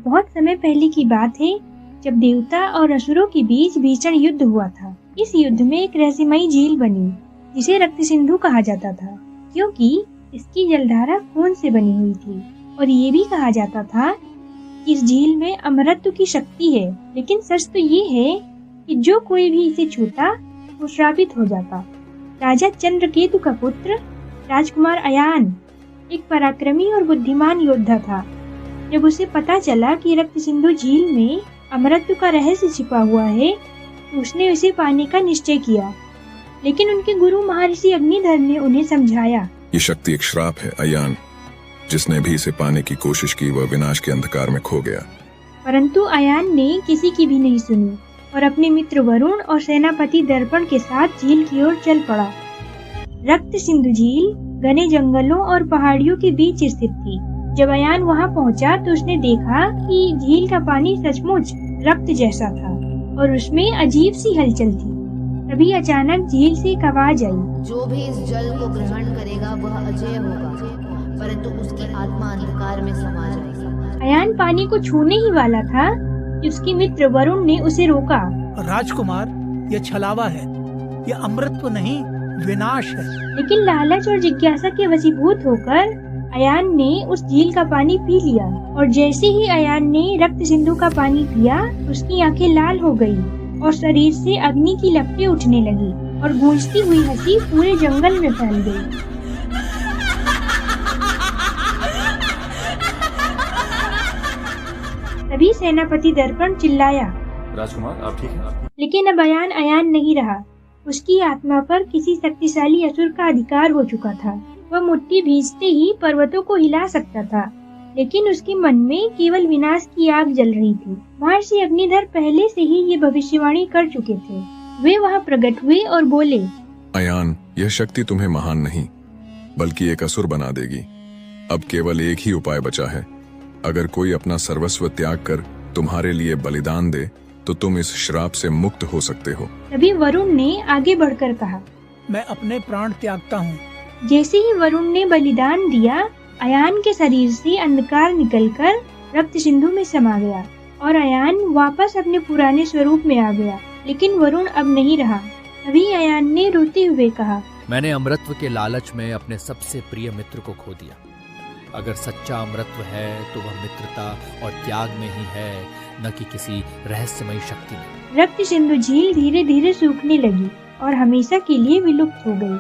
बहुत समय पहले की बात है जब देवता और असुरों के बीच भीषण युद्ध हुआ था। इस युद्ध में एक रहस्यमयी झील बनी जिसे रक्त सिंधु कहा जाता था, क्योंकि इसकी जलधारा खून से बनी हुई थी। और ये भी कहा जाता था कि इस झील में अमरत्व की शक्ति है। लेकिन सच तो ये है कि जो कोई भी इसे छूता वो श्रापित हो जाता। राजा चंद्रकेतु का पुत्र राजकुमार अयान एक पराक्रमी और बुद्धिमान योद्धा था। जब उसे पता चला कि रक्त सिंधु झील में अमरत्व का रहस्य छिपा हुआ है तो उसने उसे पाने का निश्चय किया। लेकिन उनके गुरु महर्षि अग्निधर ने उन्हें समझाया, ये शक्ति एक श्राप है अयान। जिसने भी इसे पाने की कोशिश की वह विनाश के अंधकार में खो गया। परंतु अयान ने किसी की भी नहीं सुनी और अपने मित्र वरुण और सेनापति दर्पण के साथ झील की ओर चल पड़ा। रक्त सिंधु झील घने जंगलों और पहाड़ियों के बीच स्थित थी। जब अयान वहां पहुंचा तो उसने देखा कि झील का पानी सचमुच रक्त जैसा था और उसमें अजीब सी हलचल थी। तभी अचानक झील से एक आवाज आई, जो भी इस जल को ग्रहण करेगा वह अजय होगा, परंतु उसकी आत्मा अंधकार में समा जाएगी। अयान पानी को छूने ही वाला था कि उसके मित्र वरुण ने उसे रोका। राजकुमार, यह छलावा है, यह अमृत नहीं विनाश है। लेकिन लालच और जिज्ञासा के वशीभूत होकर अयान ने उस झील का पानी पी लिया। और जैसे ही अयान ने रक्त सिंधु का पानी पिया उसकी आंखें लाल हो गई और शरीर से अग्नि की लपटें उठने लगी और गूंजती हुई हंसी पूरे जंगल में फैल गई। तभी सेनापति दर्पण चिल्लाया, राजकुमार आप ठीक हैं? लेकिन अब अयान अयान नहीं रहा। उसकी आत्मा पर किसी शक्तिशाली असुर का अधिकार हो चुका था। वह मुट्ठी भींचते ही पर्वतों को हिला सकता था, लेकिन उसके मन में केवल विनाश की आग जल रही थी। महर्षि अग्निधर पहले से ही ये भविष्यवाणी कर चुके थे। वे वहाँ प्रकट हुए और बोले, अयान, यह शक्ति तुम्हें महान नहीं बल्कि एक असुर बना देगी। अब केवल एक ही उपाय बचा है। अगर कोई अपना सर्वस्व त्याग कर तुम्हारे लिए बलिदान दे तो तुम इस श्राप से मुक्त हो सकते हो। तभी वरुण ने आगे बढ़कर कहा, मैं अपने प्राण त्यागता हूँ। जैसे ही वरुण ने बलिदान दिया अयान के शरीर से अंधकार निकलकर रक्त सिंधु में समा गया और अयान वापस अपने पुराने स्वरूप में आ गया। लेकिन वरुण अब नहीं रहा। तभी अयान ने रोते हुए कहा, मैंने अमृतत्व के लालच में अपने सबसे प्रिय मित्र को खो दिया। अगर सच्चा अमृतत्व है तो वह मित्रता और त्याग में ही है, न कि किसी रहस्यमयी शक्ति में। रक्त सिंधु झील धीरे धीरे सूखने लगी और हमेशा के लिए विलुप्त हो गई।